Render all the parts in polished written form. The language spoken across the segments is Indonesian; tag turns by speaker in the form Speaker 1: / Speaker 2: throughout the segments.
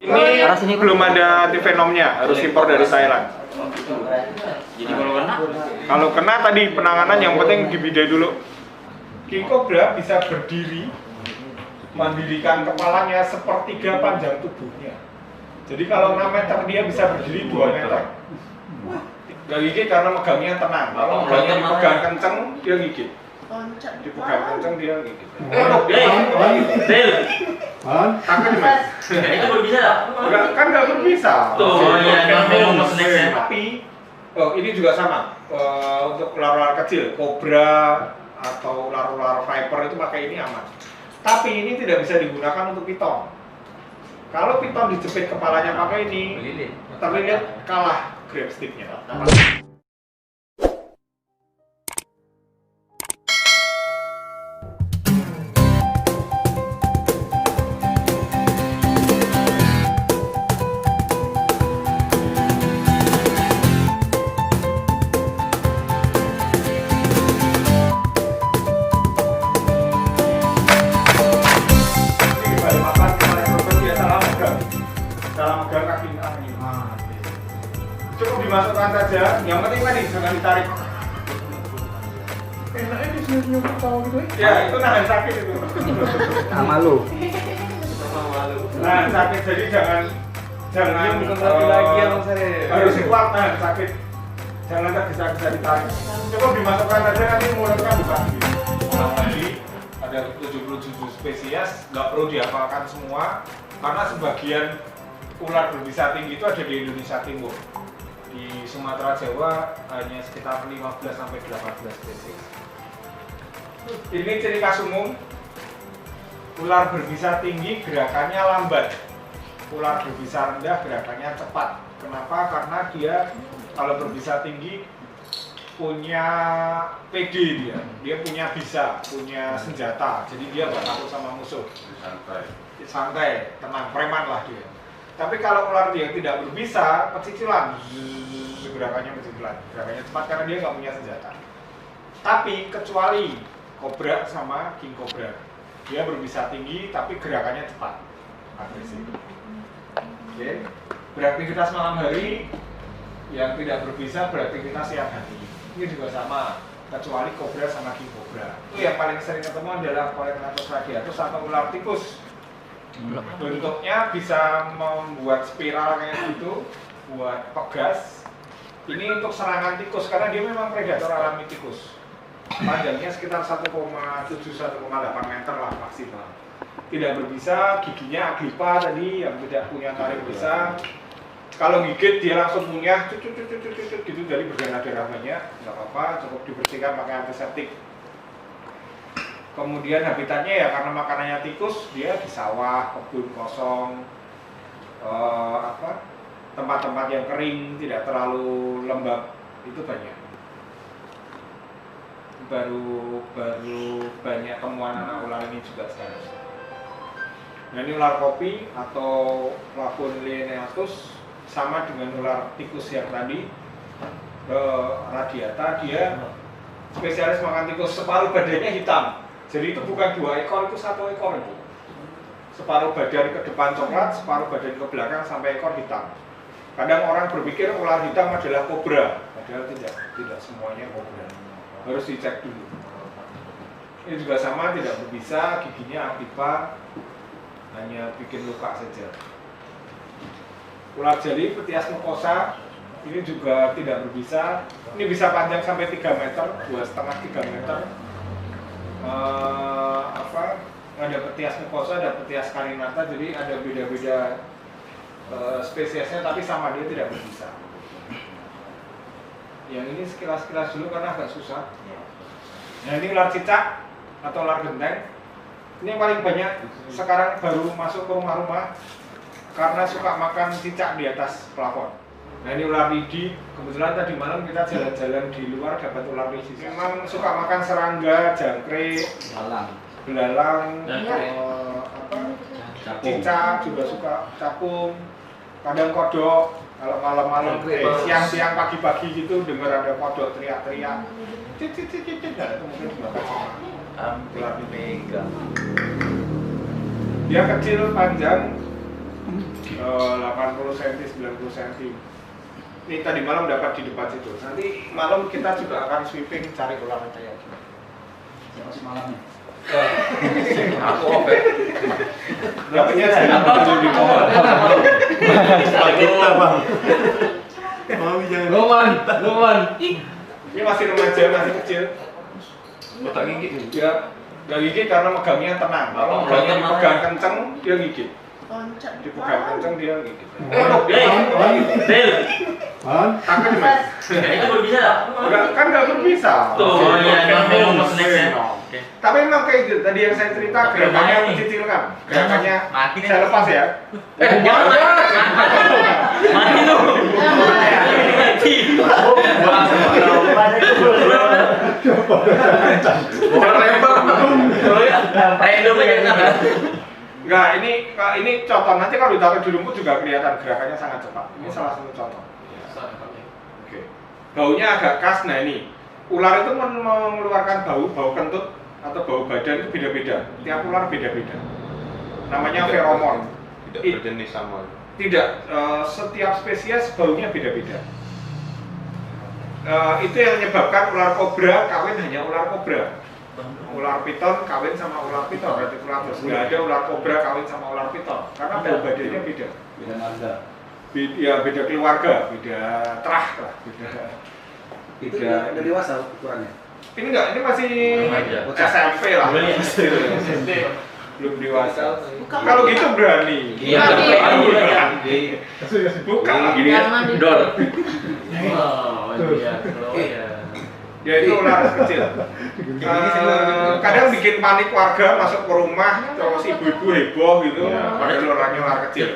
Speaker 1: Ini belum ada antivenomnya, harus impor dari Thailand.
Speaker 2: Jadi kalau
Speaker 1: kena tadi penanganan yang penting dibidai dulu. King Cobra bisa berdiri, mendirikan kepalanya sepertiga panjang tubuhnya. Jadi kalau 6 meter dia bisa berdiri 2 meter. Gak gigit karena megangnya tenang. Kalau megangnya dipegang kenceng, dia gigit. Dipegang kenceng, dia gigit. Takut mas?
Speaker 2: itu berbisa tak?
Speaker 1: Kan nggak berbisa.
Speaker 2: Tuh,
Speaker 1: Tapi ini juga sama. Untuk ular-ular kecil, kobra atau ular-ular viper itu pakai ini aman. Tapi ini tidak bisa digunakan untuk piton. Kalau piton dijepit kepalanya pakai ini, terlihat kalah grab sticknya. Cukup dimasukkan saja, yang penting tadi jangan ditarik.
Speaker 3: Enaknya di sini ketawa gitu
Speaker 1: Ya, itu nahan sakit itu.
Speaker 3: malu.
Speaker 1: Nahan sakit, jadi jangan
Speaker 3: lagi yang
Speaker 1: harus kuat nahan sakit. Jangan tergesa-gesa ditarik. Cukup dimasukkan saja, nanti mulutnya buka sendiri. Tadi ada 77 spesies, nggak perlu dihafalkan semua, karena sebagian ular berbisa tinggi itu ada di Indonesia Timur. Di Sumatera Jawa hanya sekitar 15-18 spesies. Ini ciri khas umum. Ular berbisa tinggi gerakannya lambat. Ular berbisa rendah gerakannya cepat. Kenapa? Karena dia kalau berbisa tinggi punya PD dia punya bisa, punya senjata. Jadi dia nggak takut sama musuh. Santai, tenang, preman lah dia. Tapi kalau ular dia tidak berbisa, pecicilan, gerakannya pecicilan, gerakannya cepat karena dia nggak punya senjata. Tapi kecuali kobra sama king cobra, dia berbisa tinggi tapi gerakannya cepat, agresif. Oke. Beraktivitas malam hari, yang tidak berbisa beraktivitas siang hari. Ini juga sama, kecuali kobra sama king cobra. Itu yang paling sering ketemu adalah Coelurnatus radiatus atau ular tikus. Bentuknya bisa membuat spiral kayak gitu, buat pegas. Ini untuk serangan tikus karena dia memang predator alami tikus. Panjangnya sekitar 1,7-1,8 meter lah maksimal. Tidak berbisa, giginya aglipa tadi yang tidak punya taring bisa. Kalau gigit dia langsung munyah, gitu, jadi berdarah-darah banyak, nggak apa-apa, cukup dibersihkan pakai antiseptik. Kemudian habitatnya ya karena makanannya tikus, dia di sawah, kebun kosong, tempat-tempat yang kering, tidak terlalu lembab, itu banyak. Baru banyak temuan anak ular ini juga sekarang. Nah ini ular kopi atau Lacun lineatus sama dengan ular tikus yang tadi, radiata, dia spesialis makan tikus, separuh badannya hitam. Jadi itu bukan 2 ekor, itu 1 ekor itu. Separuh badan ke depan coklat, separuh badan ke belakang sampai ekor hitam. Kadang orang berpikir ular hitam adalah kobra, padahal tidak semuanya kobra. Harus dicek dulu. Ini juga sama, tidak berbisa, giginya aglipa, hanya bikin luka saja. Ular jeli Ptias mucosa ini juga tidak berbisa. Ini bisa panjang sampai 3 meter, 2,5-3 meter. Ada Ptias mucosa, ada Ptias carinata, jadi ada beda-beda spesiesnya, tapi sama, dia tidak berbisa. Yang ini sekilas-sekilas dulu karena agak susah. Nah ini ular cicak atau ular genteng. Ini yang paling banyak sekarang baru masuk ke rumah-rumah karena suka makan cicak di atas plafon. Nah ini ular lidi, kebetulan tadi malam kita jalan-jalan di luar dapat ular lidi. Memang suka makan serangga, jangkrik, belalang, cicak juga suka, capung, kadang kodok. Kalau malam-malam, siang-siang, pagi-pagi gitu dengar ada kodok teriak-teriak, cicit-cicit, nah itu mungkin dimakan sama ular lidi. Dia kecil, panjang, 80 cm, 90 cm. Ini tadi malam dapat di depan situ. Nanti malam kita juga akan sweeping cari ular kayak gini.
Speaker 3: Siapa sih malamnya?
Speaker 2: Aku oke.
Speaker 1: Dapatnya apa? Di pohon.
Speaker 3: Kita bang. Mau jangan. Roman.
Speaker 1: Ini masih remaja, masih kecil.
Speaker 2: Otak gigi.
Speaker 1: Dia nggak gigit karena megangnya tenang. Kalau megangnya dipegang kenceng, dia gigit. Dipegang kenceng, dia gigit.
Speaker 2: Del.
Speaker 1: Takut mas?
Speaker 2: Itu berbisa tak?
Speaker 1: Kan nggak berbisa.
Speaker 2: Tuh, iya, memang snack ya. Oke.
Speaker 1: Tapi memang kayak gitu. Tadi yang saya cerita gerakannya mencicilkan. Gerakannya saya lepas ya.
Speaker 2: Jangan mati lu.
Speaker 1: Jangan lempar.
Speaker 2: Random aja.
Speaker 1: Enggak, ini contoh. Nanti kalau ditaruh di rumput juga kelihatan gerakannya sangat cepat. Ini salah satu contoh. Oke. Baunya agak khas. Nah ini ular itu mengeluarkan bau kentut atau bau badan itu beda-beda. Tiap ular beda-beda. Namanya feromon.
Speaker 4: Tidak berjenis sama.
Speaker 1: Tidak, setiap spesies baunya beda-beda. Itu yang menyebabkan ular kobra kawin hanya ular kobra. Ular piton kawin sama ular piton, berarti ular terus. Nggak ada ular kobra kawin sama ular piton, karena bau badannya beda.
Speaker 3: Beda marga.
Speaker 1: Ya beda keluarga, beda terah lah, beda.
Speaker 3: Itu udah dewasa ukurannya.
Speaker 1: Ini enggak, ini masih
Speaker 2: Remaja.
Speaker 1: SMP lah. SD belum dewasa. Kalau gitu berani.
Speaker 2: Iya,
Speaker 1: Buka lagi dia.
Speaker 2: Dor. Oh, iya.
Speaker 1: Ya itu ular kecil. Kadang bikin panik warga masuk ke rumah, terus ibu-ibu heboh gitu. Padahal orangnya ular kecil.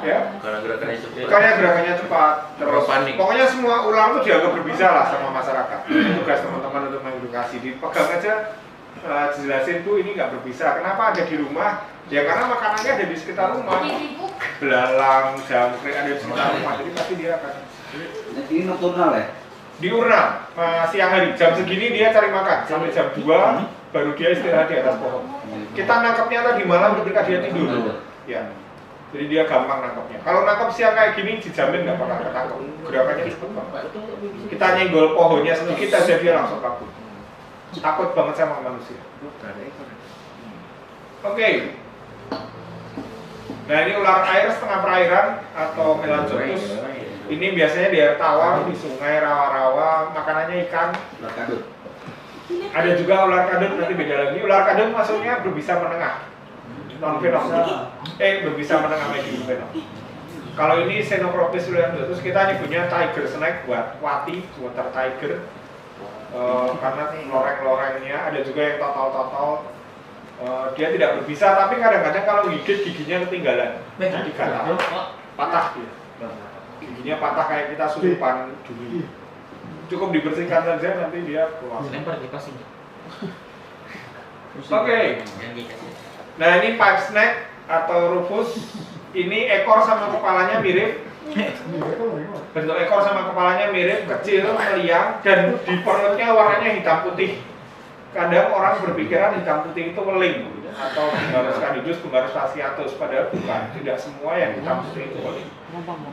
Speaker 1: Ya.
Speaker 2: Karena gerakannya cepat.
Speaker 1: Karena gerakannya cepat, terus
Speaker 2: Panik.
Speaker 1: pokoknya semua ular itu dianggap berbisa lah sama masyarakat. Tugas teman-teman untuk mengedukasi, dipegang aja, jelasin Bu ini nggak berbisa. Kenapa ada di rumah? Ya karena makanannya ada di sekitar rumah. Belalang, jangkrik ada di sekitar rumah, jadi pasti dia akan.
Speaker 3: Ini nokturnal ya?
Speaker 1: Diurnal, siang hari, jam segini dia cari makan, sampai jam 2 baru dia istirahat di atas pohon. Kita nangkapnya tadi malam ketika dia tidur. Ya. Jadi dia gampang nangkapnya. Kalau nangkap siang kayak gini dijamin nggak bakal ketangkep. Gerakannya cepet banget. Kita nyenggol pohonnya sedikit aja dia langsung kabur. Takut banget sama manusia. Oke. Nah ini ular air setengah perairan atau Melanchothus. Ini biasanya di air tawar, di sungai, rawa-rawa, makanannya ikan.
Speaker 3: Ular kadut.
Speaker 1: Ada juga ular kadut, nanti beda lagi. Ular kadut maksudnya berbisa menengah. Non-venom. Berbisa menengah medium venom. Kalau ini Xenocropis ulianthus, kita nyebutnya tiger snake buat wati, water tiger. Karena loreng-lorengnya, ada juga yang total. Dia tidak berbisa, tapi kadang-kadang kalau gigit giginya ketinggalan. Jadi gatal, patah dia. Giginya patah kayak kita susupan dulu. Cukup dibersihkan saja nanti dia keluar.
Speaker 2: Lempar di pasing.
Speaker 1: Oke. Nah ini pipe snake atau rufus. Ini ekor sama kepalanya mirip. Bentuk ekor sama kepalanya mirip, kecil, meliang, dan di perutnya warnanya hitam putih. Kadang orang berpikiran hitam putih itu weling atau Bumbarus candidus, Bumbarus fasciatus, padahal bukan. Tidak semua yang hitam putih itu weling.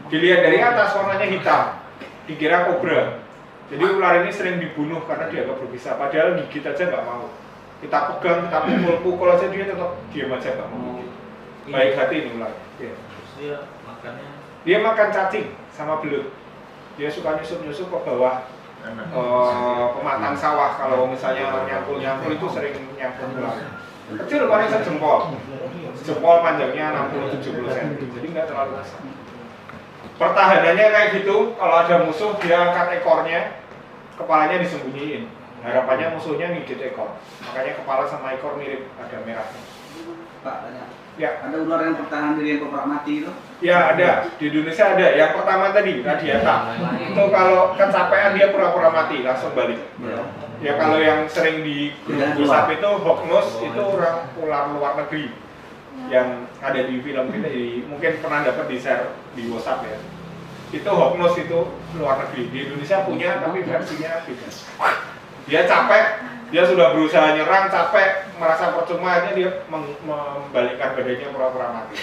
Speaker 1: Dilihat dari atas warnanya hitam, dikira kobra. Jadi ular ini sering dibunuh karena dianggap berbisa, padahal gigit aja nggak mau. Kita pegang, kita pukul aja dia tetap diam aja nggak mau gigit. Baik hati ini ular. Ya.
Speaker 2: Dia makannya.
Speaker 1: Dia makan cacing sama belut. Dia suka nyusup ke bawah pematang sawah. Kalau misalnya nyangkul itu sering nyangkul ular. Kecil paling sejempol. Jempol panjangnya 60-70 cm. Jadi nggak terlalu besar. Pertahanannya kayak gitu. Kalau ada musuh dia angkat ekornya, kepalanya disembunyiin. Harapannya musuhnya ngigit ekor. Makanya kepala sama ekor mirip, ada merahnya.
Speaker 3: Pak, tanya.
Speaker 1: Ya.
Speaker 3: Ada ular yang bertahan diri yang pernah mati itu?
Speaker 1: Ya ada, di Indonesia ada. Yang pertama tadi, radiata. Itu kalau kecapean dia pura-pura mati, langsung balik. Ya kalau yang sering di grup WhatsApp itu hoax itu orang ular luar negeri yang ada di film kita, mungkin pernah dapat di share di WhatsApp ya. Itu hoax itu luar negeri. Di Indonesia punya tapi versinya beda. Dia capek, dia sudah berusaha nyerang, capek, merasa percuma, akhirnya dia membalikkan badannya pura-pura mati.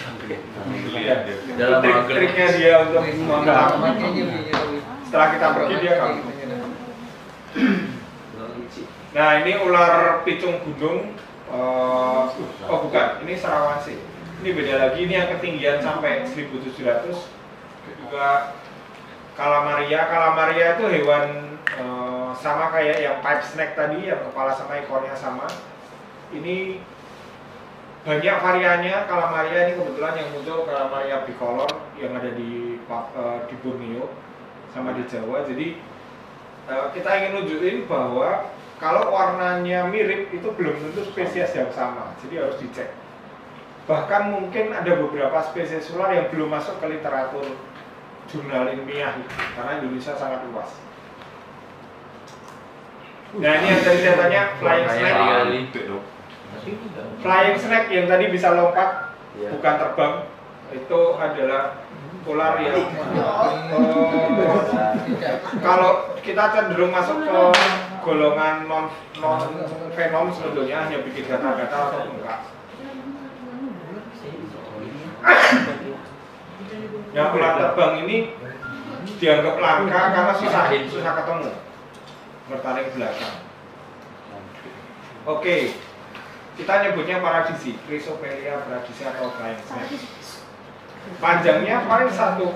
Speaker 1: Iya.
Speaker 2: Dalam
Speaker 1: Triknya dia untuk mengelak. Setelah kita pergi dia kabur. Nah ini ular picung gunung. Oh bukan, ini Sarawansi. Ini beda lagi, ini yang ketinggian sampai 1.700. Juga Calamaria. Calamaria itu hewan sama kayak yang pipe snake tadi, yang kepala sama ekornya sama. Ini banyak variannya. Calamaria ini kebetulan yang muncul Calamaria bicolor yang ada di Borneo sama di Jawa. Jadi kita ingin nunjukin bahwa kalau warnanya mirip itu belum tentu spesies yang sama, jadi harus dicek. Bahkan mungkin ada beberapa spesies ular yang belum masuk ke literatur jurnal ilmiah karena Indonesia sangat luas. Nah ini yang tadi saya tanya, flying snake. Flying snake yang tadi bisa lompat, bukan terbang, itu adalah ular yang kalau kita cenderung masuk ke golongan non venom sebetulnya hanya bikin gatal-gatal atau enggak. Yang ular terbang ini dianggap langka karena susah ketemu, bertaring belakang. Oke, kita nyebutnya paradisi, Chrysopelea paradisi atau flying snake. Panjangnya paling 1,2-1,3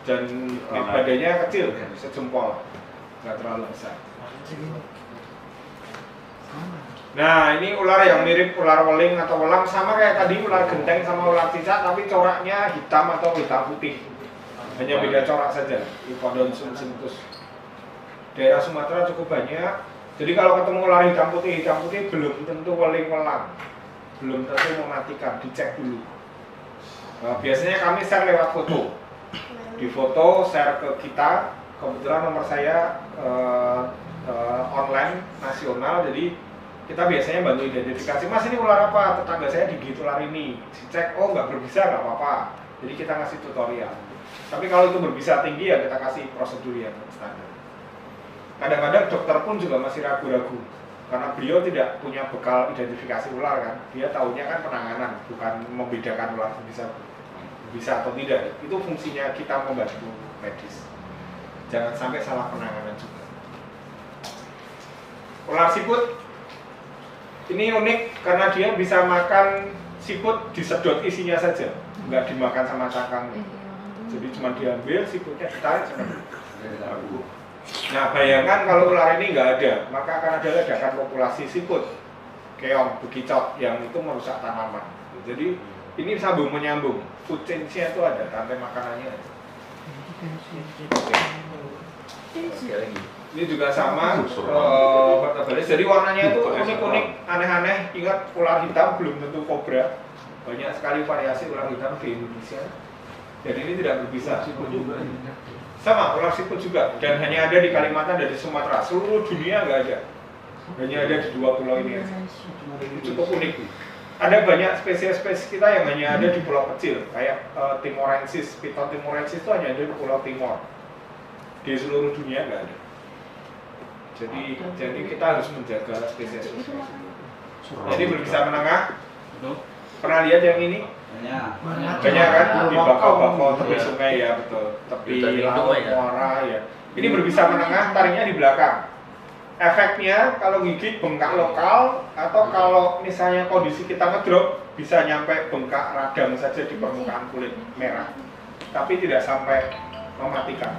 Speaker 1: dan badannya kecil, sejempol, nggak terlalu besar. Nah ini ular yang mirip ular weling atau welang, sama kayak tadi ular genteng sama ular cicak, tapi coraknya hitam atau hitam putih, hanya beda corak saja. Ipodon sumpsintus. Daerah Sumatera cukup banyak. Jadi kalau ketemu ular hitam putih belum tentu weling welang, belum tentu mematikan, dicek dulu. Biasanya kami share lewat foto. Di foto share ke kita. Kebetulan nomor saya online nasional, jadi kita biasanya bantu identifikasi. Mas ini ular apa? Tetangga saya digigit ular ini. Dicek, oh nggak berbisa nggak apa-apa. Jadi kita ngasih tutorial. Tapi kalau itu berbisa tinggi ya kita kasih prosedur yang standar. Kadang-kadang dokter pun juga masih ragu-ragu. Karena beliau tidak punya bekal identifikasi ular kan, dia tahunya kan penanganan, bukan membedakan ular bisa atau tidak. Itu fungsinya kita membantu medis. Jangan sampai salah penanganan juga. Ular siput ini unik karena dia bisa makan siput disedot isinya saja, nggak dimakan sama cangkangnya. Jadi cuma diambil siputnya ditarik. Nah bayangkan kalau ular ini nggak ada, maka akan ada ledakan populasi siput, keong, bekicot yang itu merusak tanaman. Jadi ini sambung menyambung, food chain-nya itu ada, rantai makanannya ada. Ini juga sama, jadi warnanya itu unik-unik, aneh-aneh. Ingat ular hitam belum tentu kobra, banyak sekali variasi ular hitam di Indonesia. Dan ini tidak berbisa. Sama, ular siput juga, dan hanya ada di Kalimantan dan di Sumatera. Seluruh dunia nggak ada, hanya ada di 2 pulau ini aja. Cukup unik. Ada banyak spesies-spesies kita yang hanya ada di pulau kecil, kayak Timorensis, Piton Timorensis itu hanya ada di Pulau Timor. Di seluruh dunia nggak ada. Jadi kita harus menjaga spesies. Jadi berbisa menengah. Pernah lihat yang ini? Banyak kan di bakau-bakau tepi sungai ya, betul. Tepi laut, muara ya. Ini berbisa menengah, taringnya di belakang. Efeknya kalau gigit bengkak lokal, atau kalau misalnya kondisi kita ngedrop bisa nyampe bengkak radang saja di permukaan kulit merah, tapi tidak sampai mematikan.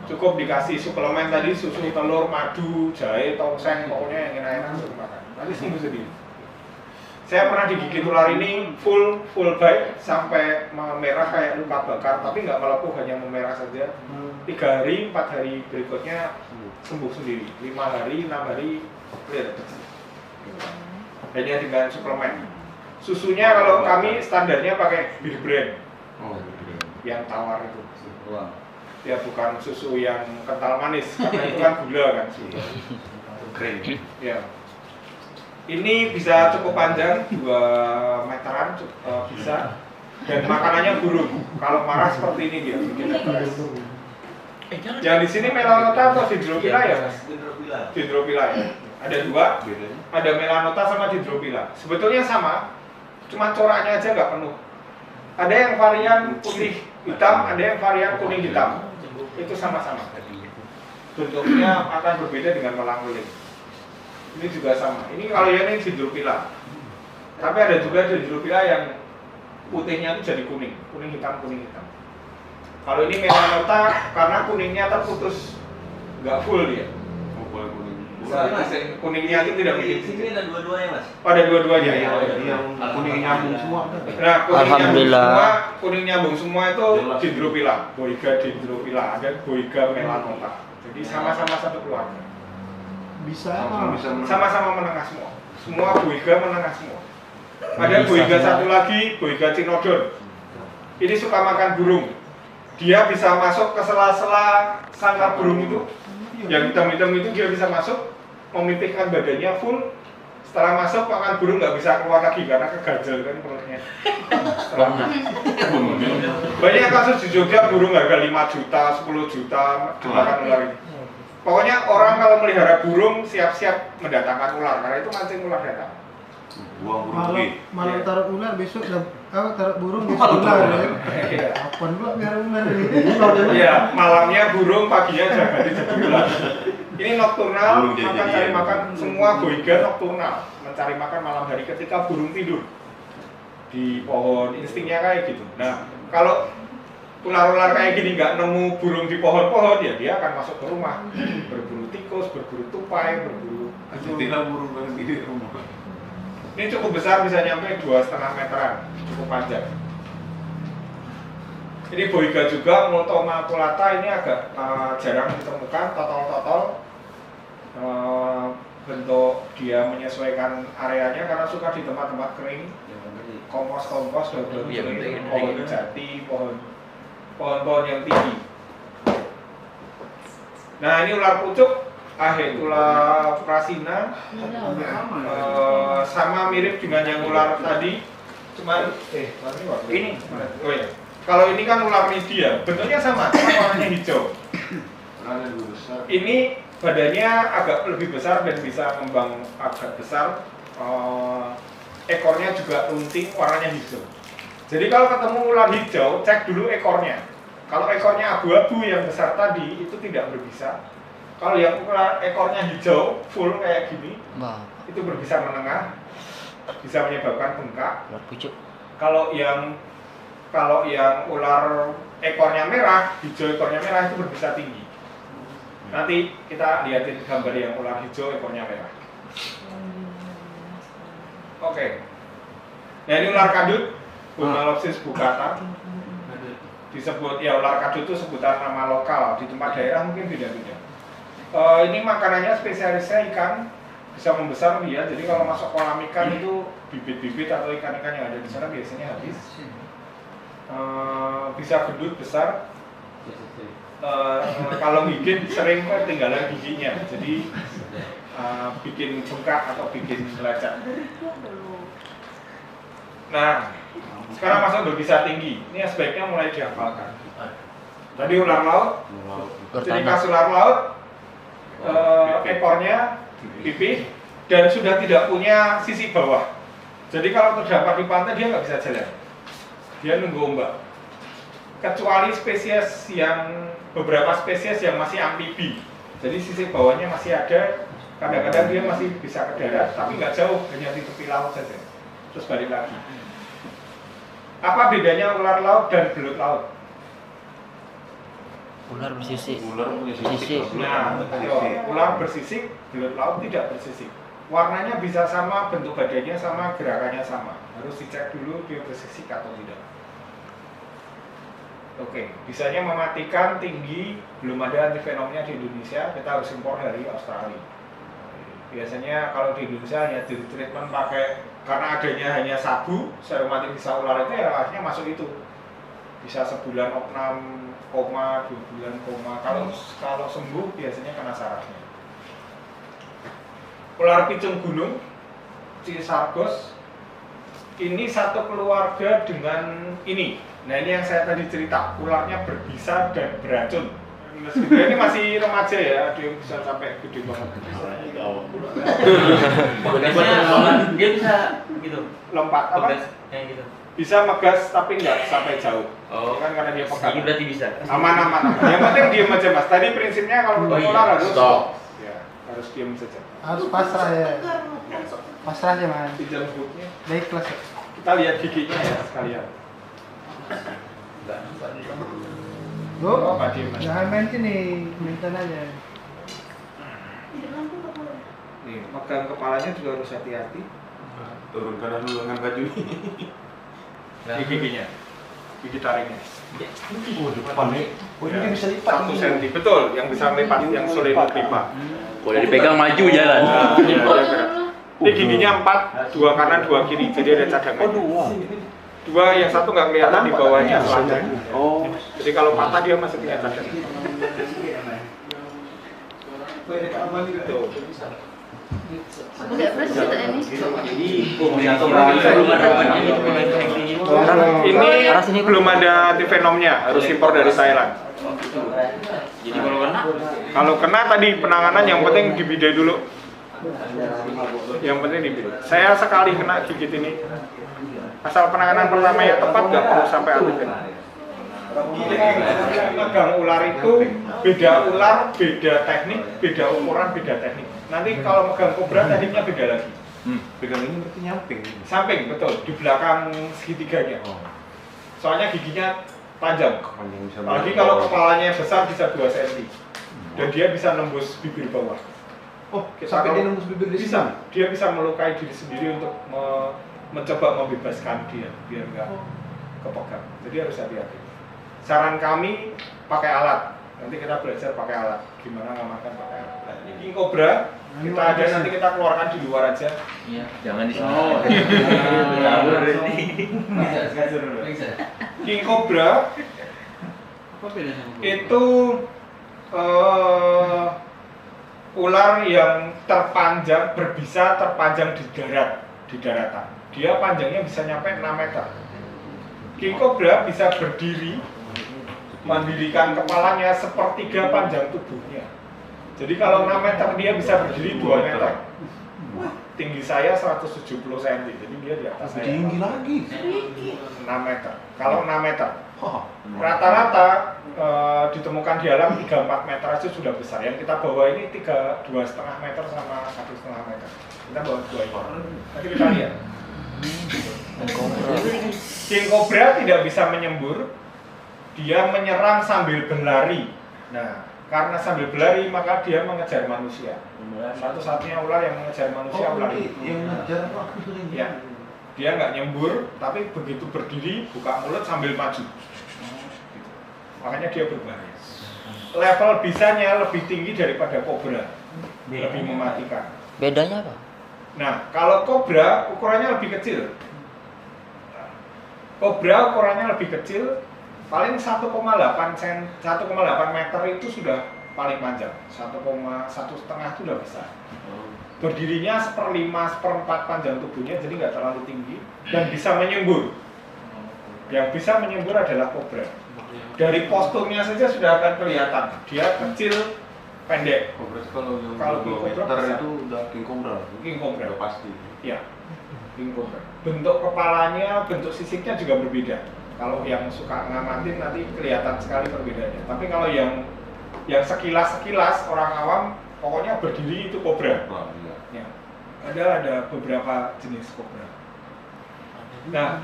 Speaker 1: Cukup dikasih suplemen tadi, susu, telur, madu, jahe, tongseng, pokoknya yang enak-enak suruh makan. Nanti sembuh sendiri. Saya pernah digigit ular ini full bite sampai merah kayak luka bakar, tapi nggak melepuh, hanya memerah saja. 3 hari, 4 hari berikutnya sembuh sendiri. 5 hari, 6 hari clear. Hanya dengan suplemen. Susunya kalau kami standarnya pakai Bear Brand, yang tawar itu. Ya bukan susu yang kental manis, karena itu kan gula kan. Ya. Ini bisa cukup panjang, 2 meteran bisa. Dan makanannya burung. Kalau marah seperti ini dia, bikin keras. Yang di sini melanota atau dendropila ya, Mas?
Speaker 3: Dendropila.
Speaker 1: Dendropila ya. Ada dua, ada melanota sama dendropila. Sebetulnya sama, cuma coraknya aja nggak penuh. Ada yang varian putih hitam, ada yang varian kuning hitam. Itu sama-sama. Bentuknya akan berbeda dengan melanguling. Ini juga sama. Ini kalau yang ini dendropila. Tapi ada juga dendropila yang putihnya itu jadi kuning, kuning hitam, kuning hitam. Kalau ini melanota karena kuningnya terputus, nggak full dia. Kuningnya itu tidak begitu.
Speaker 3: Sini ada dua-duanya, Mas.
Speaker 1: Oh, ada dua-duanya ya.
Speaker 4: Yang kuning nyambung semua.
Speaker 1: Nah, kuning nyambung semua itu dendropila, boiga dendropila, ada boiga melanota. Jadi sama-sama satu keluarga. Sama-sama menengah semua. Semua boiga menengah semua. Ada boiga satu lagi, boiga cinodon. Ini suka makan burung. Dia bisa masuk ke sela-sela sangkar burung itu. Yang hitam-hitam itu dia bisa masuk, memipihkan badannya full. Setelah masuk makan burung nggak bisa keluar lagi karena keganjel kan perutnya. Banyak kasus di Jogja burung harga 5 juta, 10 juta dimakan ular ini. Pokoknya orang kalau melihara burung siap-siap mendatangkan ular karena itu mancing ular datang.
Speaker 5: Malam taruh ular besok taruh burung besok ular ya. Apaan pula biar ular ini?
Speaker 1: Iya, malamnya burung, paginya jaga di jadi ular. Ini nokturnal, akan cari makan, semua boiga nokturnal, mencari makan malam hari ketika burung tidur di pohon, instingnya kayak gitu. Nah, kalau ular-ular kayak gini nggak nemu burung di pohon-pohon, ya dia akan masuk ke rumah, berburu tikus, berburu tupai, berburu.
Speaker 4: Burung kan di rumah.
Speaker 1: Ini cukup besar, bisa nyampe 2,5 meteran, cukup panjang. Ini boiga juga, Multoma maculata ini agak jarang ditemukan, totol-totol. Bentuk dia menyesuaikan areanya karena suka di tempat-tempat kering, kompos-kompos, daun-daun kering, pohon jati, pohon-pohon yang tinggi. Nah ini ular pucuk, Ahedula prasina, sama mirip dengan yang ular tadi, cuman ini, oh ya. Kalau ini kan ular media, bentuknya sama, cuma warnanya hijau. Ini badannya agak lebih besar dan bisa kembang agak besar. Ekornya juga runting, warnanya hijau. Jadi kalau ketemu ular hijau, cek dulu ekornya. Kalau ekornya abu-abu yang besar tadi, itu tidak berbisa. Kalau yang ekornya hijau, full kayak gini, itu berbisa menengah, bisa menyebabkan bengkak. Kalau yang ular ekornya merah, hijau ekornya merah itu berbisa tinggi. Nanti kita lihatin gambar yang ular hijau ekornya merah. Oke. Nah ini ular kadut, Bunalopsis bucata. Disebut ya ular kadut itu sebutan nama lokal, di tempat daerah mungkin beda-beda. Ini makanannya spesialisnya ikan, bisa membesar dia. Jadi kalau masuk kolam ikan itu bibit-bibit atau ikan-ikan yang ada di sana biasanya habis. Bisa gendut besar. Kalau gigit sering ketinggalan giginya, jadi bikin bengkak atau bikin lecet. Nah, sekarang masuk berbisa tinggi. Ini sebaiknya mulai dihafalkan. Tadi ular laut, ciri khas ular laut, ekornya pipih dan sudah tidak punya sisi bawah. Jadi kalau terdampar di pantai dia nggak bisa jalan. Dia nunggu ombak. Kecuali spesies yang beberapa spesies yang masih amfibi. Jadi sisi bawahnya masih ada. Kadang-kadang dia masih bisa ke darat, tapi nggak jauh, hanya di tepi laut saja. Terus balik lagi. Apa bedanya ular laut dan belut laut?
Speaker 6: Ular bersisik.
Speaker 4: Sisik.
Speaker 1: Nah, ular bersisik, belut laut tidak bersisik. Warnanya bisa sama, bentuk badannya sama, gerakannya sama. Harus dicek dulu dia bersisik atau tidak. Oke, bisanya mematikan tinggi, belum ada antivenomnya di Indonesia, kita harus impor dari Australia. Biasanya kalau di Indonesia hanya di treatment pakai, karena adanya hanya sabu, serum mati bisa ular itu ya akhirnya masuk itu. Bisa sebulan opnam, koma, 2 bulan koma. Kalau sembuh biasanya kena sarafnya. Ular picung gunung, Cisargos, ini satu keluarga dengan ini. Nah ini yang saya tadi cerita, ularnya berbisa dan beracun. minus gitu. Ini masih remaja ya, ada yang bisa sampai gede banget.
Speaker 2: Dia bisa gitu.
Speaker 1: Lompat apa?
Speaker 2: Pegas kayak gitu.
Speaker 1: Bisa megas tapi nggak sampai jauh.
Speaker 2: Oh,
Speaker 1: Kan karena dia pegang.
Speaker 2: ini berarti bisa.
Speaker 1: Aman. Yang penting diem aja mas. Tadi prinsipnya kalau
Speaker 2: Oh,
Speaker 1: ketemu
Speaker 2: iya.
Speaker 1: ular harus
Speaker 2: Stop.
Speaker 1: Ya, harus diem saja.
Speaker 5: Harus pasrah ya.
Speaker 1: Ya, so.
Speaker 5: Pasrah aja man.
Speaker 1: Pinjam bukunya.
Speaker 5: Baik kelas ya.
Speaker 1: Kita lihat giginya ya sekalian.
Speaker 5: Lo
Speaker 1: Apa diem mas?
Speaker 5: jangan main sini, maintain aja.
Speaker 1: Nih, megang kepalanya juga harus hati-hati.
Speaker 4: Turunkan dulu dengan baju ini.
Speaker 1: Di giginya, gigi taringnya.
Speaker 4: Oh, depan nih. Oh, ini
Speaker 1: Ya,
Speaker 4: dia bisa lipat.
Speaker 1: 1 cm, betul. Yang bisa lipat, yang sulit lipat.
Speaker 2: Boleh dipegang maju jalan.
Speaker 1: Nah, ya, kira-kira. Ini giginya 4, 2 kanan, 2 kiri, jadi ada cadangan.
Speaker 4: Oh,
Speaker 1: 2, yang satu nggak kelihatan di bawahnya selatan.
Speaker 4: Oh.
Speaker 1: Jadi kalau patah dia masih punya cadangan. Tuh.
Speaker 6: Pakai brush gitu ini.
Speaker 1: Ini belum ada antivenomnya, harus impor dari Thailand.
Speaker 2: Jadi kalau kena
Speaker 1: Kalau kena tadi penanganan yang penting dibidai dulu. Yang penting dibidai. Saya sekali kena gigit ini. Asal penanganan pertamanya tepat, nggak perlu sampai antivenom. Megang ular itu beda ular, beda teknik, beda ukuran, beda teknik. Nanti kalau megang kobra tekniknya beda lagi.
Speaker 4: Pegang ini berarti nyamping.
Speaker 1: Samping, betul, di belakang segitiganya. Soalnya giginya panjang.
Speaker 4: Panjang bisa.
Speaker 1: Apalagi kalau kepalanya besar bisa 2 cm. Dan dia bisa nembus bibir bawah.
Speaker 4: Oh,
Speaker 1: Kita
Speaker 4: sampai
Speaker 1: kalau-
Speaker 4: dia nembus bibir di sini.
Speaker 1: Bisa, dia bisa melukai diri sendiri untuk mencoba membebaskan dia biar nggak kepegang. Jadi harus hati-hati. Saran kami pakai alat. Nanti kita belajar pakai alat. Gimana ngamankan pakai alat. King Cobra kita ada nanti kita keluarkan di luar aja.
Speaker 2: iya, jangan di sini.
Speaker 3: Oh.
Speaker 1: King Cobra
Speaker 2: Apa beda sama
Speaker 1: itu ular yang terpanjang, berbisa terpanjang di daratan. Dia panjangnya bisa nyampe 6 meter. King Cobra bisa berdiri, mendirikan kepalanya sepertiga panjang tubuhnya. Jadi kalau 6 meter dia bisa berdiri 2 meter. Tinggi saya 170 cm, jadi dia di atas saya.
Speaker 4: Tinggi lagi.
Speaker 1: 6 meter. Kalau 6 meter.
Speaker 4: Oh,
Speaker 1: Rata-rata ditemukan di alam 3-4 meter aja sudah besar. Yang kita bawa ini 2,5 meter sama 1,5 meter. Kita bawa 2 ekor. Nanti kita lihat. King Cobra tidak bisa menyembur. Dia menyerang sambil berlari. Nah, karena sambil berlari maka dia mengejar manusia. Satu-satunya ular yang mengejar manusia ular ini.
Speaker 4: yang ngejar aku sering.
Speaker 1: Ya. Dia nggak nyembur, tapi begitu berdiri, buka mulut sambil maju. Makanya dia berbahaya. Level bisanya lebih tinggi daripada kobra, lebih mematikan.
Speaker 7: Bedanya apa?
Speaker 1: Nah, kalau kobra ukurannya lebih kecil. Kobra ukurannya lebih kecil, paling 1,8 meter itu sudah paling panjang. 1,5 itu udah besar. Berdirinya 1/5, 1/4 panjang tubuhnya, jadi nggak terlalu tinggi dan bisa menyembur. Yang bisa menyembur adalah kobra. Dari posturnya saja sudah akan kelihatan. Dia kecil, pendek.
Speaker 4: Cobra kalau yang
Speaker 1: Kalau
Speaker 4: 2
Speaker 1: King
Speaker 4: meter
Speaker 1: Cobra bisa.
Speaker 4: itu udah King Cobra.
Speaker 1: King Cobra.
Speaker 4: Udah pasti.
Speaker 1: Ya, King Cobra. Bentuk kepalanya, bentuk sisiknya juga berbeda. Kalau yang suka ngamatin nanti kelihatan sekali perbedaannya. Tapi kalau yang sekilas orang awam, pokoknya berdiri itu kobra.
Speaker 4: Wah, iya.
Speaker 1: Ya, ada beberapa jenis kobra. Nah,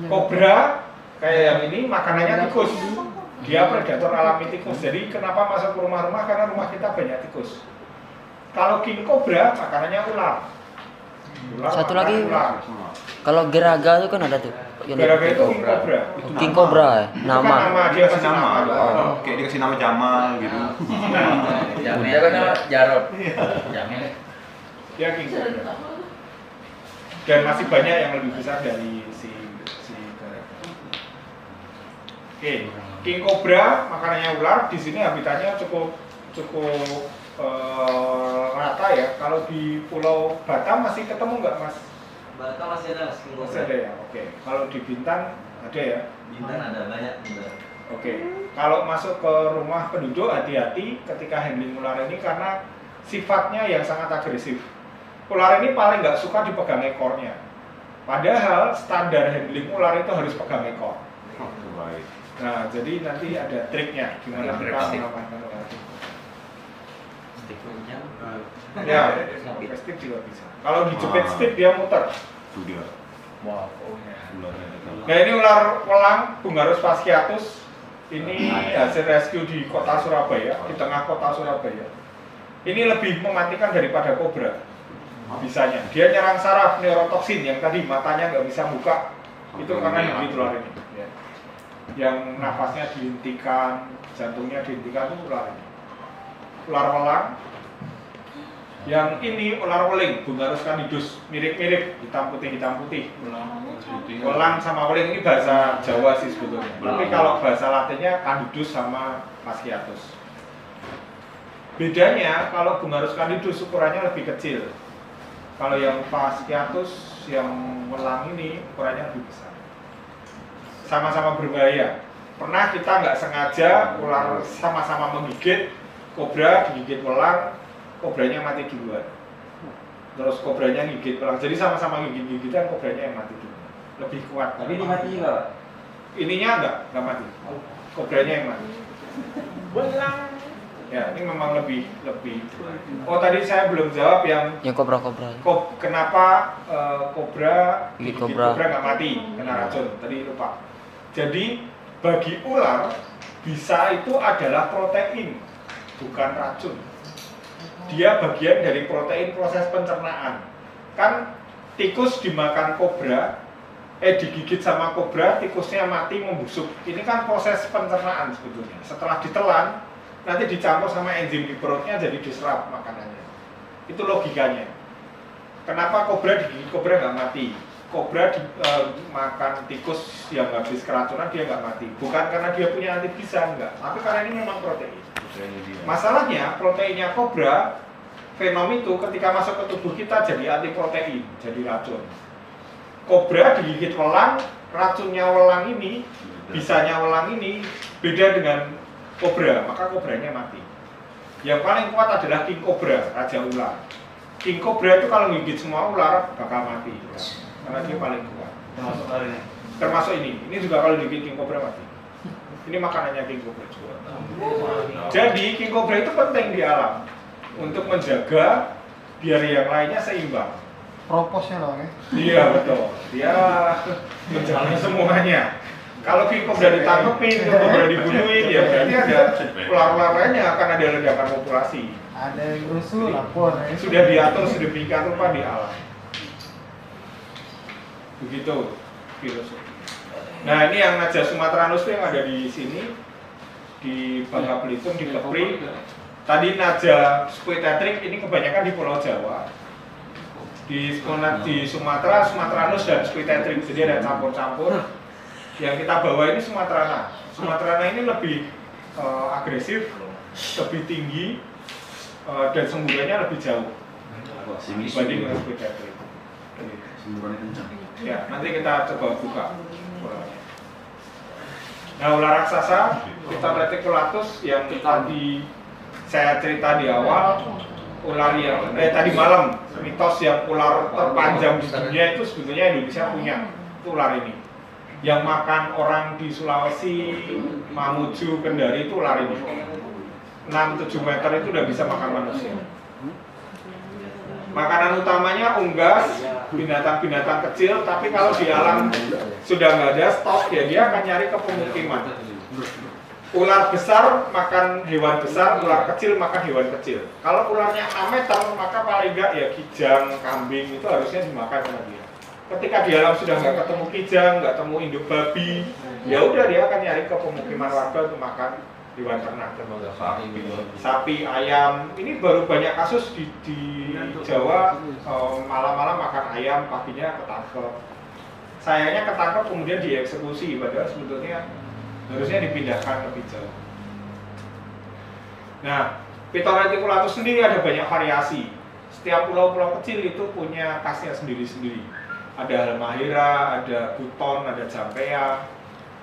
Speaker 1: kobra kayak yang ini makanannya tikus. Dia predator alami tikus. Jadi kenapa masuk ke rumah-rumah? Karena rumah kita banyak tikus. Kalau king cobra makanannya ular.
Speaker 7: Satu
Speaker 1: makan
Speaker 7: lagi.
Speaker 1: ular.
Speaker 7: Kalau geraga itu kan ada tuh. Yang
Speaker 1: Geraga itu king cobra.
Speaker 7: King Cobra ya?
Speaker 1: Itu kan
Speaker 7: Nama.
Speaker 1: nama dia
Speaker 4: Kasih
Speaker 1: kasih
Speaker 4: nama.
Speaker 1: nama.
Speaker 4: Kayak dikasih nama Jamal gitu.
Speaker 2: Jamnya kan Jarot. Jamnya.
Speaker 1: Dia king cobra. Dan masih banyak yang lebih besar dari si garaga. Oke, king cobra makanannya ular. Di sini habitatnya cukup rata ya. Kalau di Pulau Batam masih ketemu nggak mas?
Speaker 3: Batam masih ada,
Speaker 1: Masih ada ya. Oke. Kalau di Bintan ada ya.
Speaker 3: Bintan ada banyak.
Speaker 1: Oke. Oke, kalau masuk ke rumah penduduk hati-hati ketika handling ular ini karena sifatnya yang sangat agresif. Ular ini paling nggak suka dipegang ekornya. Padahal standar handling ular itu harus pegang ekor.
Speaker 4: Baik.
Speaker 1: Nah, jadi nanti ada triknya gimana kita mengamankan ular itu.
Speaker 2: Stick panjang.
Speaker 1: Ya, pakai stick juga bisa. Kalau dijepit stick dia muter.
Speaker 4: Sudah.
Speaker 2: Wow.
Speaker 4: Ularnya datang.
Speaker 1: Nah, ini ular welang Bungarus fasciatus. Ini hasil rescue di kota Surabaya, di tengah kota Surabaya. Ini lebih mematikan daripada kobra. Bisanya. Dia nyerang saraf neurotoksin yang tadi matanya nggak bisa buka. Itu karena digigit ular ini. Ya. Yang nafasnya dihentikan, jantungnya dihentikan itu ular ini. Ular welang. Yang ini ular weling, Bungarus candidus, mirip-mirip, hitam putih. Welang sama weling ini bahasa Jawa sih sebetulnya. Tapi kalau bahasa Latinnya candidus sama fasciatus. Bedanya kalau Bungarus candidus ukurannya lebih kecil. Kalau yang fasciatus, yang welang ini ukurannya lebih besar. Sama-sama berbahaya. Pernah kita nggak sengaja ular sama-sama menggigit, kobra digigit welang, kobranya mati duluan. Terus kobranya gigit welang. Jadi sama-sama gigit-gigitan, kobranya yang mati duluan. Lebih kuat.
Speaker 3: Tapi ini mati juga.
Speaker 1: Ininya enggak mati. Kobranya yang mati. Welang. Ya, ini memang lebih. Oh, tadi saya belum jawab yang
Speaker 7: kobra-kobra.
Speaker 1: kenapa kobra
Speaker 7: Gigit
Speaker 1: digigit
Speaker 7: kobra.
Speaker 1: kobra nggak mati kena racun. Tadi lupa. Jadi bagi ular bisa itu adalah protein, bukan racun. Dia bagian dari protein proses pencernaan. Kan tikus dimakan kobra, digigit sama kobra, tikusnya mati membusuk. Ini kan proses pencernaan sebetulnya. Setelah ditelan, nanti dicampur sama enzim di perutnya jadi diserap makanannya. Itu logikanya. Kenapa kobra digigit kobra nggak mati? Kobra makan tikus yang habis keracunan dia nggak mati. Bukan karena dia punya antibisa, enggak. Tapi karena ini memang protein. Masalahnya proteinnya kobra Venom itu ketika masuk ke tubuh kita jadi antiprotein, jadi racun. Kobra digigit welang, racunnya welang ini, bisanya welang ini beda dengan kobra, maka kobranya mati. Yang paling kuat adalah king cobra, raja ular. King cobra itu kalau gigit semua ular bakal mati, karena dia paling kuat. Termasuk ini juga kalau digigit king cobra mati. Ini makanannya king cobra juga. Jadi king cobra itu penting di alam untuk menjaga biar yang lainnya seimbang.
Speaker 5: Proposnya loh ya.
Speaker 1: Iya betul. Dia menjaga semuanya. Kalau king cobra ditangkepin, king cobra dibunuhin, ya berarti ada ular-ular lainnya akan ada ledakan populasi.
Speaker 5: Ada yang rusuh lapor ya.
Speaker 1: Sudah diatur sedemikian rupa di alam. Begitu filosofi. Nah ini yang Naja sumatranus yang ada di sini di Bangka Belitung, di Kepri. Tadi Naja squitetric ini kebanyakan di Pulau Jawa. Di Sumatera, Sumatranus dan squitetric, jadi ada campur-campur. Yang kita bawa ini Sumatrana. Sumatrana ini lebih agresif, lebih tinggi, dan semburannya lebih jauh dibanding dengan squitetric.
Speaker 3: Semburannya kencang.
Speaker 1: Ya, nanti kita coba buka. Nah, ular raksasa, Piton reticulatus yang tadi saya cerita di awal, ular yang tadi malam, mitos yang ular terpanjang di dunia itu sebetulnya Indonesia punya, itu ular ini. Yang makan orang di Sulawesi, Mamuju, Kendari itu ular ini. 6-7 meter itu udah bisa makan manusia. Makanan utamanya unggas, binatang-binatang kecil, tapi kalau di alam sudah nggak ada stok, ya dia akan nyari ke pemukiman. Ular besar makan hewan besar, ular kecil makan hewan kecil. Kalau ularnya 6 meter, maka paling nggak ya kijang, kambing itu harusnya dimakan sama dia. Ketika di alam sudah nggak ketemu kijang, nggak ketemu induk babi, ya udah dia akan nyari ke pemukiman warga untuk makan hewan ternak, sapi, ayam. Ini baru banyak kasus di Jawa, malam-malam makan ayam, paginya ketangkep. Sayangnya ketangkep kemudian dieksekusi, padahal sebetulnya harusnya dipindahkan lebih jauh. Nah, Piton reticulatus sendiri ada banyak variasi. Setiap pulau-pulau kecil itu punya khasnya sendiri-sendiri. Ada halmahera, ada buton, ada jampea,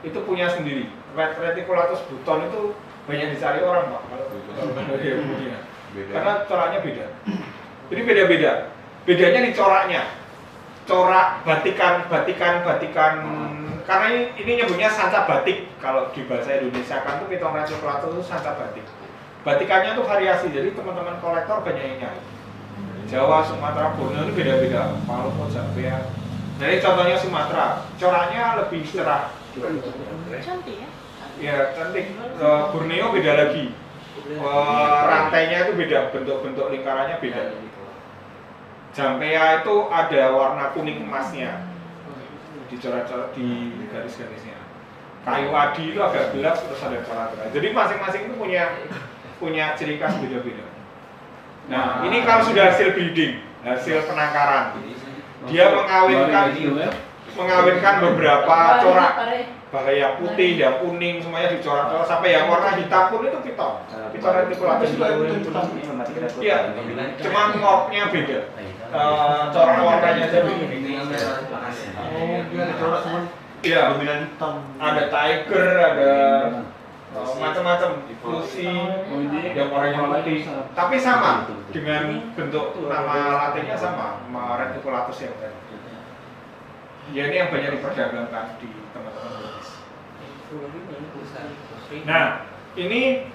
Speaker 1: itu punya sendiri. reticulatus buton itu banyak dicari orang Pak kalau kemudian. Karena coraknya beda. Jadi beda-beda. Bedanya di coraknya. Corak batikan. Karena ini nyebutnya sanca batik. Kalau di bahasa Indonesia kan tuh piton reticulatus itu sanca batik. Batikannya tuh variasi. Jadi teman-teman kolektor banyak yang nyari. Jawa, Sumatera, Borneo itu beda-beda. Palu, Jambi. Jadi contohnya Sumatera, coraknya lebih cerah.
Speaker 6: Cantik ya?
Speaker 1: Ya, cantik. Borneo beda lagi. Rantainya itu beda, bentuk-bentuk lingkarannya beda. Jampea itu ada warna kuning emasnya di corak-corak di garis-garisnya. Kayu adi itu agak gelap terus ada corak-corak. Jadi masing-masing itu punya ciri khas beda-beda. Nah, ini kalau sudah hasil breeding, hasil penangkaran, dia mengawinkan beberapa corak. Bahkan yang putih, yang kuning, semuanya dicorak-corak sampai yang warna hitam pun itu piton. Piton reticulatus itu. Iya, cuma ngoknya beda. Corak warnanya aja beda. Iya, ada tiger, ada macam-macam, lucy, yang warnanya putih. Tapi sama dengan bentuk nama latinnya sama reticulatus yang tadi. Ya ini yang banyak diperdagangkan di teman-teman bisnis. Nah, ini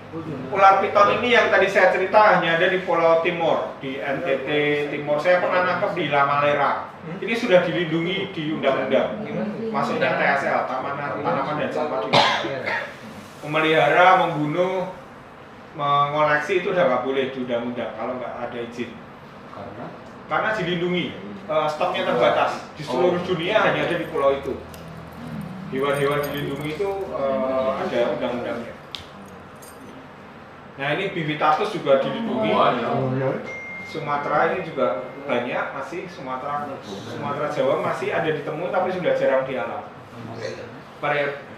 Speaker 1: ular piton ini yang tadi saya cerita hanya ada di Pulau Timur, di NTT Timur. Saya pernah nangkep di La Malera. Ini sudah dilindungi di undang-undang. Maksudnya TSL, Tanaman dan Satwa Dilindungi. Memelihara, membunuh, mengoleksi itu udah nggak boleh di undang-undang kalau nggak ada izin. Karena dilindungi. Stoknya terbatas di seluruh dunia hanya ada di pulau itu. Hewan-hewan dilindungi itu ada undang-undangnya. Nah ini Bivitatus juga dilindungi. Sumatera ini juga banyak masih Sumatera Jawa masih ada ditemu tapi sudah jarang di alam.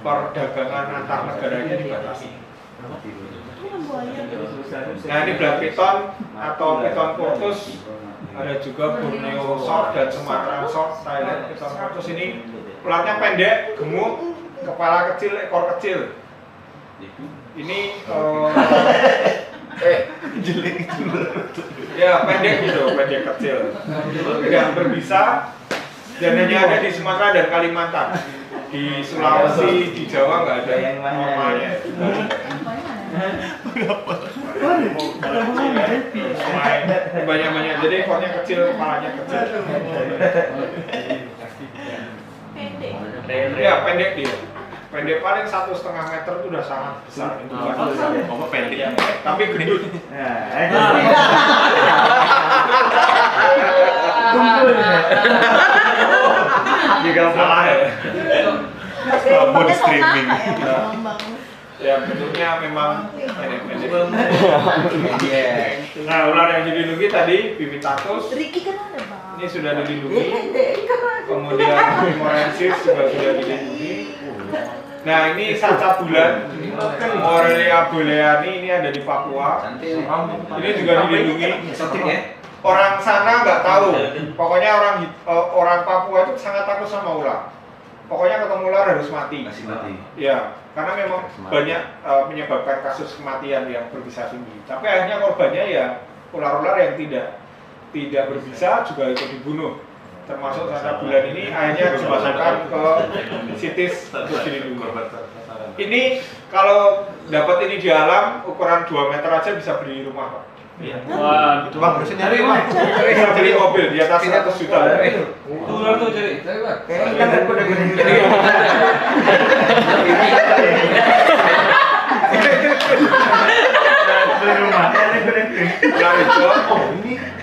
Speaker 1: Perdagangan antar negaranya dibatasi. Nah ini black piton atau piton curtus. Ada juga Borneo short dan Sumatera short, Thailand piton curtus ini ulatnya pendek, gemuk, kepala kecil, ekor kecil. Ini ya pendek gitu, pendek kecil, tidak berbisa dan hanya ada di Sumatera dan Kalimantan. Di Sulawesi, di Jawa nggak ada yang normalnya. Banyak-banyak, jadi ekornya kecil, kepalanya kecil.
Speaker 6: Pendek.
Speaker 1: Ya pendek dia. Pendek paling 1,5 meter itu udah sangat besar. Itu pendek. Tapi gendut.
Speaker 3: Juga
Speaker 1: salah ya.
Speaker 4: Body streaming.
Speaker 1: Ya bentuknya memang pendek-pendek. Nah ular yang dilindungi tadi Bivitatus. Ini sudah dilindungi. Kemudian Morensis juga sudah dilindungi. Nah ini sanca bulan Morelia boleani ini ada di Papua. Ini juga dilindungi. Orang sana nggak tahu. Pokoknya orang Papua itu sangat takut sama ular. Pokoknya ketemu ular harus mati. Ya, karena memang banyak menyebabkan kasus kematian yang berbisa tinggi. Tapi akhirnya korbannya ya ular-ular yang tidak berbisa juga ikut dibunuh. Termasuk sanca bulan ini akhirnya dimasukkan ke situs untuk dilindungi. Ini kalau dapat ini di alam ukuran 2 meter aja bisa beli rumah Pak.
Speaker 3: Wah, gitu. Bang, berusin nyari, Bang.
Speaker 1: Bisa beli mobil di atas 100 juta.
Speaker 3: Ular tuh jadi.
Speaker 1: Ular hijau.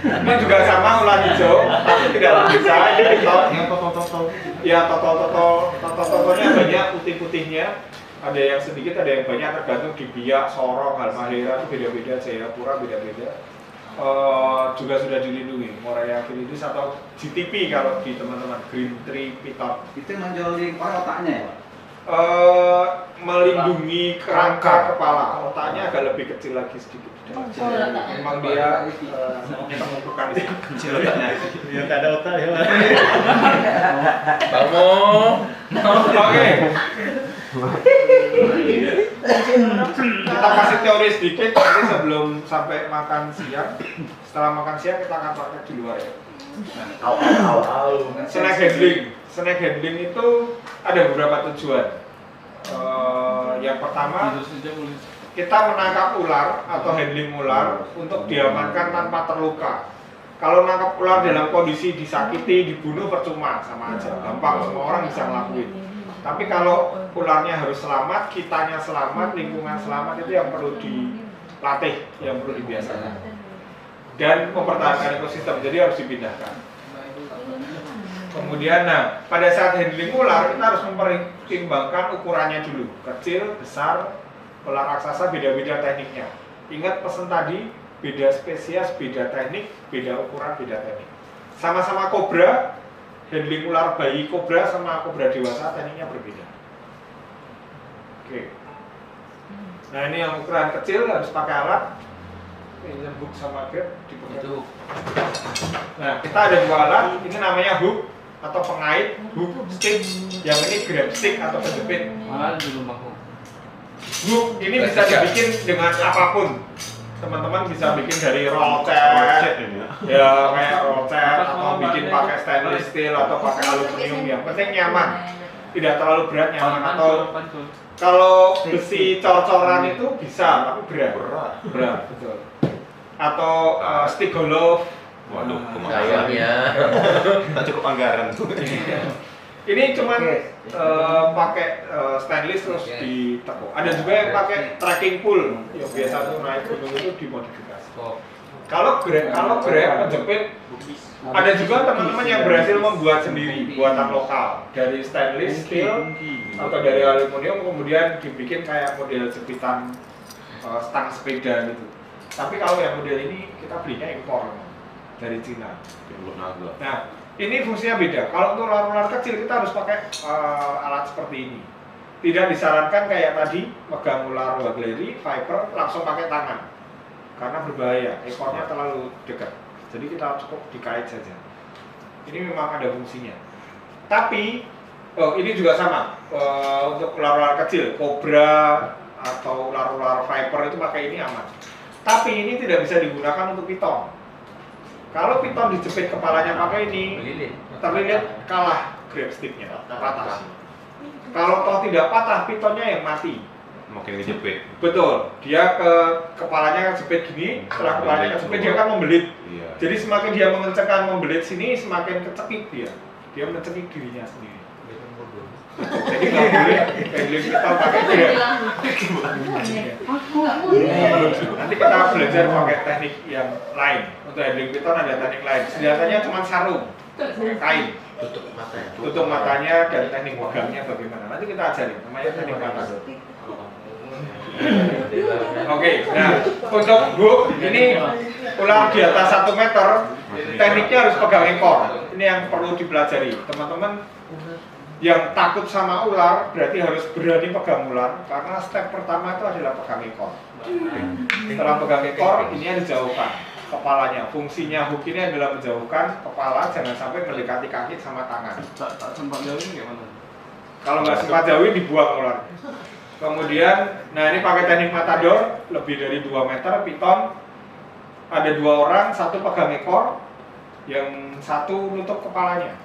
Speaker 1: Ini juga sama ular hijau, tapi tidak bisa. Ini piton. Ya, totol-totolnya banyak putih-putihnya. Ada yang sedikit, ada yang banyak, tergantung di Biak, Sorong, Halmahera itu beda-beda, Jayapura beda-beda. Juga sudah dilindungi, Morelia Filidis atau GTP kalau di teman-teman, Green Tree Piton.
Speaker 3: Itu menjolin otaknya ya?
Speaker 1: Melindungi kerangka kepala, otaknya agak lebih kecil lagi sedikit. Memang dia bukan kecil otaknya.
Speaker 3: Ya nggak ada otak ya.
Speaker 1: Oke. Kita kasih teori sedikit nanti sebelum sampai makan siang. Setelah makan siang kita akan praktek di luar ya. Snake handling itu ada beberapa tujuan. Yang pertama, kita menangkap ular atau handling ular untuk diamankan tanpa terluka. Kalau menangkap ular dalam kondisi disakiti, dibunuh percuma, sama aja, gampang, semua orang bisa ngelakuin. Tapi kalau ularnya harus selamat, kitanya selamat, lingkungan selamat, itu yang perlu dilatih, yang perlu dibiasakan. Dan mempertahankan ekosistem, jadi harus dipindahkan. Kemudian, nah, pada saat handling ular, kita harus mempertimbangkan ukurannya dulu. Kecil, besar, ular raksasa, beda-beda tekniknya. Ingat pesan tadi, beda spesies, beda teknik, beda ukuran, beda teknik. Sama-sama kobra, handling ular bayi kobra sama kobra dewasa tekniknya berbeda. Oke. Nah ini yang ukuran kecil harus pakai alat. Ini hook sama grab dipegang. Nah kita ada dua alat. Ini namanya hook atau pengait, hook stick. Yang ini grab stick atau penjepit. Hook ini bisa dibikin dengan apapun. Teman-teman bisa bikin dari roll cat, ya kayak roll cat, atau bikin pakai stainless steel atau pakai aluminium, yang penting nyaman, tidak terlalu berat, nyaman. Atau kalau besi cor-coran itu bisa, tapi berat, betul. Atau stick glove.
Speaker 4: Waduh, kemarin ya. Tak cukup anggaran tuh.
Speaker 1: Ini cuman pakai stainless terus ditekuk. Ada juga yang pakai tracking pull, yang biasa tuh naik gunung itu dimodifikasi. Kalau grab penjepit, ada juga teman-teman yang berhasil membuat sendiri buatan lokal dari stainless steel atau dari aluminium, kemudian dibikin kayak model jepitan stang sepeda gitu. Tapi kalau yang model ini kita belinya impor dari Cina. Nah, ini fungsinya beda. Kalau untuk ular-ular kecil kita harus pakai alat seperti ini. Tidak disarankan kayak tadi megang ular wagleri, viper langsung pakai tangan, karena berbahaya. Ekornya terlalu dekat. Jadi kita cukup dikait saja. Ini memang ada fungsinya. Tapi ini juga sama untuk ular-ular kecil, kobra atau ular-ular viper itu pakai ini aman. Tapi ini tidak bisa digunakan untuk piton. Kalau piton dijepit kepalanya pakai ini, terlihat kalah grab sticknya, patah. Kalau toh tidak patah, pitonnya yang mati.
Speaker 4: Makin ngejepit.
Speaker 1: Betul, dia kepalanya kejepit gini, setelah kepalanya kejepit dia kan membelit.
Speaker 4: Iya.
Speaker 1: Jadi semakin dia mengencangkan membelit sini, semakin kecekik dia. Dia mencekik dirinya sendiri. Jadi nggak boleh handling piton pakai grab. Nanti kita belajar pakai teknik yang lain. Untuk handling piton ada teknik lain. Senjatanya cuma sarung, pakai kain. Tutup matanya dan teknik pegangnya bagaimana. Nanti kita ajarin, namanya teknik mata. Oke, nah untuk hook ini ular di atas 1 meter, tekniknya harus pegang ekor. Ini yang perlu dipelajari, teman-teman. Yang takut sama ular berarti harus berani pegang ular, karena step pertama itu adalah pegang ekor. Setelah pegang ekor, ini yang dijauhkan kepalanya. Fungsinya hook ini adalah menjauhkan kepala, jangan sampai mendekati kaki sama tangan.
Speaker 3: Tak sempat jauhin gimana?
Speaker 1: Kalau nggak sempat jauhin, dibuang ular. Kemudian, nah ini pakai teknik matador, lebih dari 2 meter, piton. Ada 2 orang, satu pegang ekor, yang satu nutup kepalanya.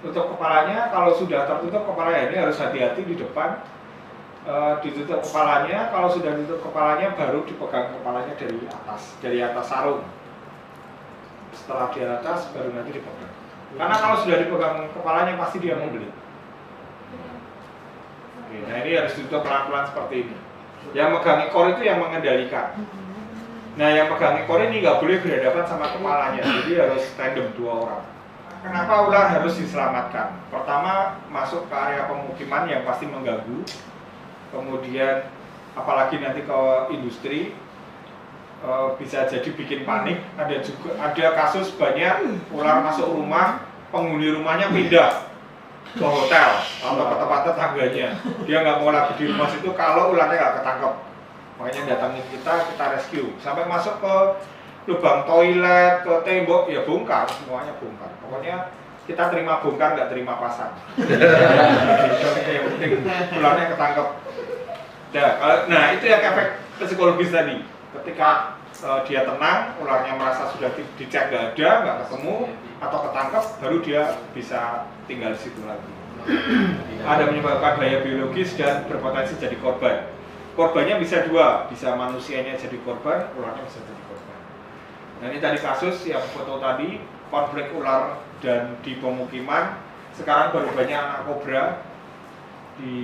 Speaker 1: Tutup kepalanya, kalau sudah tertutup kepalanya, ini harus hati-hati di depan. Ditutup kepalanya, kalau sudah ditutup kepalanya baru dipegang kepalanya dari atas sarung. Setelah di atas baru nanti dipegang. Karena kalau sudah dipegang kepalanya pasti dia membelit. Oke, nah ini harus ditutup pelan-pelan seperti ini. Yang megang ekor itu yang mengendalikan. Nah yang megang ekor ini nggak boleh berhadapan sama kepalanya, jadi harus tandem 2 orang. Kenapa ular harus diselamatkan? Pertama, masuk ke area pemukiman yang pasti mengganggu. Kemudian, apalagi nanti ke industri, bisa jadi bikin panik. Ada kasus banyak ular masuk rumah, penghuni rumahnya pindah ke hotel atau ke tempat tetangganya. Dia nggak mau lagi di rumah situ kalau ularnya nggak ketangkep. Makanya datangin kita rescue. Sampai masuk ke lubang toilet, ke tembok, ya bongkar, semuanya bongkar. Pokoknya kita terima bongkar, nggak terima pasang. Yang penting ularnya ketangkep. Nah, itu yang efek psikologis tadi. Ketika dia tenang, ularnya merasa sudah dicek nggak ada, nggak ketemu atau ketangkep, baru dia bisa tinggal di situ lagi. Ada menyebabkan bahaya biologis dan berpotensi jadi korban. Korbannya bisa dua, bisa manusianya jadi korban, ularnya bisa jadi korban. Nah, ini tadi kasus yang foto tadi, konflik ular dan di pemukiman. Sekarang baru banyak anak kobra di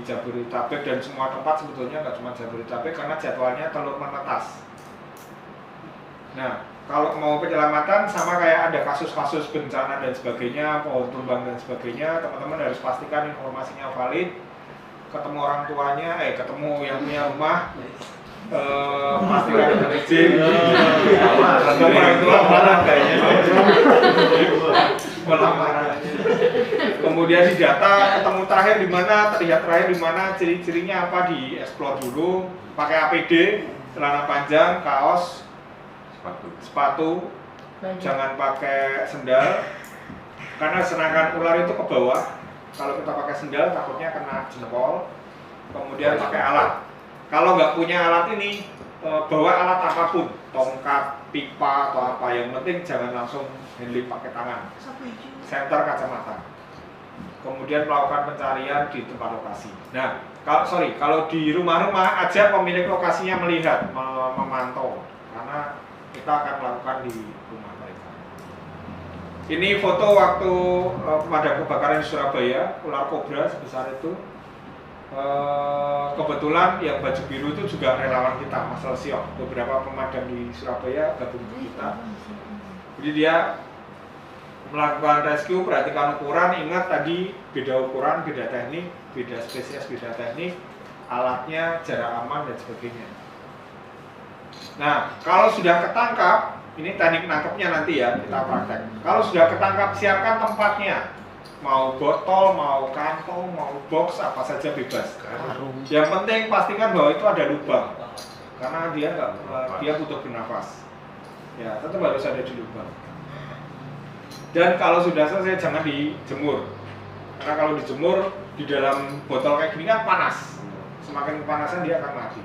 Speaker 1: Jabodetabek dan semua tempat, sebetulnya nggak cuma Jabodetabek karena jadwalnya telur menetas. Nah, kalau mau penyelamatan sama kayak ada kasus-kasus bencana dan sebagainya, pohon tumbang dan sebagainya, teman-teman harus pastikan informasinya valid, ketemu orang tuanya, ketemu yang punya rumah, pastikan ada izin. Orang tua marah kayaknya. Kemudian didata, ketemu terakhir di mana, terlihat terakhir di mana, ciri-cirinya apa, dieksplor dulu, pakai APD, celana panjang, kaos, sepatu, jangan pakai sendal, karena serangan ular itu ke bawah. Kalau kita pakai sendal takutnya kena jempol. Kemudian pakai alat. Kalau nggak punya alat ini, bawa alat apapun, tongkat, pipa atau apa. Yang penting jangan langsung handling pakai tangan. Senter kacamata. Kemudian melakukan pencarian di tempat lokasi. Nah, kalau di rumah-rumah aja pemilik lokasinya melihat, memantau, karena kita akan melakukan di rumah mereka. Ini foto waktu pemadam kebakaran di Surabaya, ular kobra sebesar itu. Kebetulan yang baju biru itu juga relawan kita, Mas Lesiok. Beberapa pemadam di Surabaya gabung di kita. Jadi dia melakukan rescue, perhatikan ukuran, ingat tadi beda ukuran, beda teknik, beda spesies, beda teknik, alatnya, jarak aman dan sebagainya. Nah, kalau sudah ketangkap, ini teknik nangkepnya nanti ya, kita praktek. Kalau sudah ketangkap, siapkan tempatnya. Mau botol, mau kantong, mau box, apa saja bebas. Yang penting pastikan bahwa itu ada lubang. Karena dia butuh bernafas. Ya, tetap harus ada di lubang. Dan kalau sudah selesai, jangan dijemur. Karena kalau dijemur, di dalam botol kayak gini kan panas. Semakin kepanasan dia akan mati.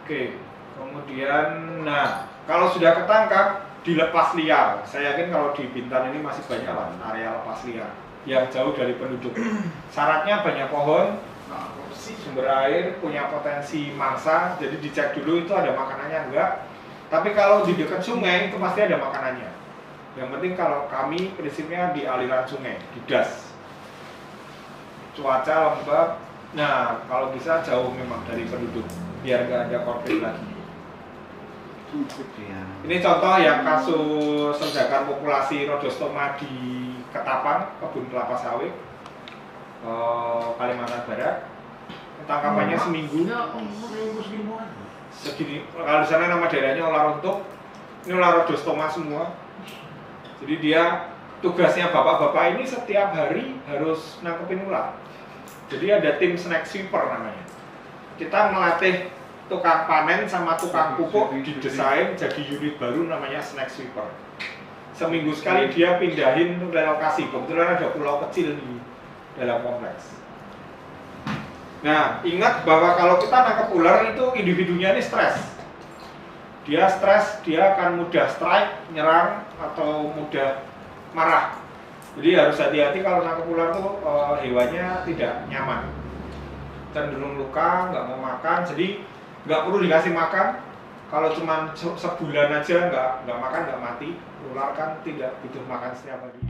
Speaker 1: Oke, kemudian, nah, kalau sudah ketangkap, dilepas liar. Saya yakin kalau di Bintan ini masih banyak lah area lepas liar yang jauh dari penduduk. Syaratnya banyak pohon, sumber air, punya potensi mangsa, jadi dicek dulu itu ada makanannya enggak. Tapi kalau di dekat sungai itu pasti ada makanannya. Yang penting kalau kami prinsipnya di aliran sungai, di das. Cuaca lembab, nah kalau bisa jauh memang dari penduduk, biar nggak ada konflik lagi. Ini contoh yang kasus senjakan populasi Rhodostoma di Ketapang, kebun kelapa sawit, Kalimantan Barat. Tangkapannya seminggu. Segini, kalau di sana nama daerahnya ular untuk, ini ular Rhodostoma semua. Jadi dia tugasnya bapak-bapak ini setiap hari harus nangkepin ular. Jadi ada tim snack sweeper namanya. Kita melatih tukang panen sama tukang pupuk, didesain jadi unit baru namanya snack sweeper. Seminggu sekali dia pindahin relokasi. Kebetulan ada pulau kecil di dalam kompleks. Nah, ingat bahwa kalau kita nangkep ular itu individunya ini stres. Dia stres, dia akan mudah strike, nyerang, atau mudah marah. Jadi harus hati-hati kalau nangkep ular tuh hewannya tidak nyaman. Cenderung luka, nggak mau makan, jadi nggak perlu dikasih makan. Kalau cuma sebulan aja nggak makan, nggak mati. Ular kan tidak butuh makan setiap hari.